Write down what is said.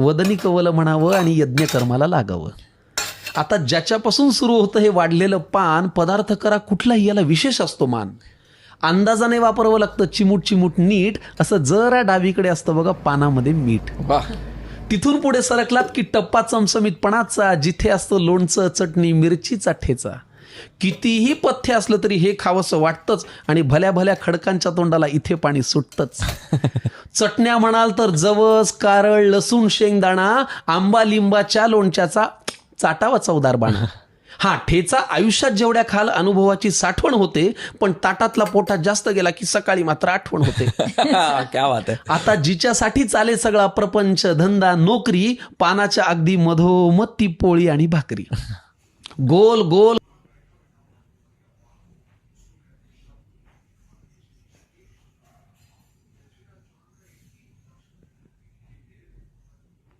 वदनी कवल म्हणावं आणि यज्ञ कर्माला लागावं. आता ज्याच्यापासून सुरू होतं हे वाढलेलं पान, पदार्थ करा कुठलाही, याला विशेष असतो मान. अंदाजाने वापरावं लागतं, चिमूट चिमूट नीट. असं जरा डावीकडे असतं बघा पानामध्ये मीठ. तिथून पुढे सरकलात की टप्पा चमचमीतपणाचा, जिथे असतं लोणचं, चटणी, मिरचीचा ठेचा. कितीही पथ्य असलं तरी हे खावंसं वाटतंच आणि भल्या भल्या खडकांच्या तोंडाला इथे पाणी सुटतंच. चटण्या म्हणाल तर जवस, कारळ, लसूण, शेंगदाणा, आंबा लिंबाच्या लोणच्याचा चाटावा चवदार बाणा. हा ठेचा आयुष्यात जेवढ्या खाल अनुभवाची साठवण होते, पण ताटातला पोटात जास्त गेला की सकाळी मात्र आठवण होते. क्या बात आहे. आता जिच्यासाठी चाले सगळा प्रपंच, धंदा, नोकरी, पानाच्या अगदी मधोमध ती पोळी आणि भाकरी. गोल गोल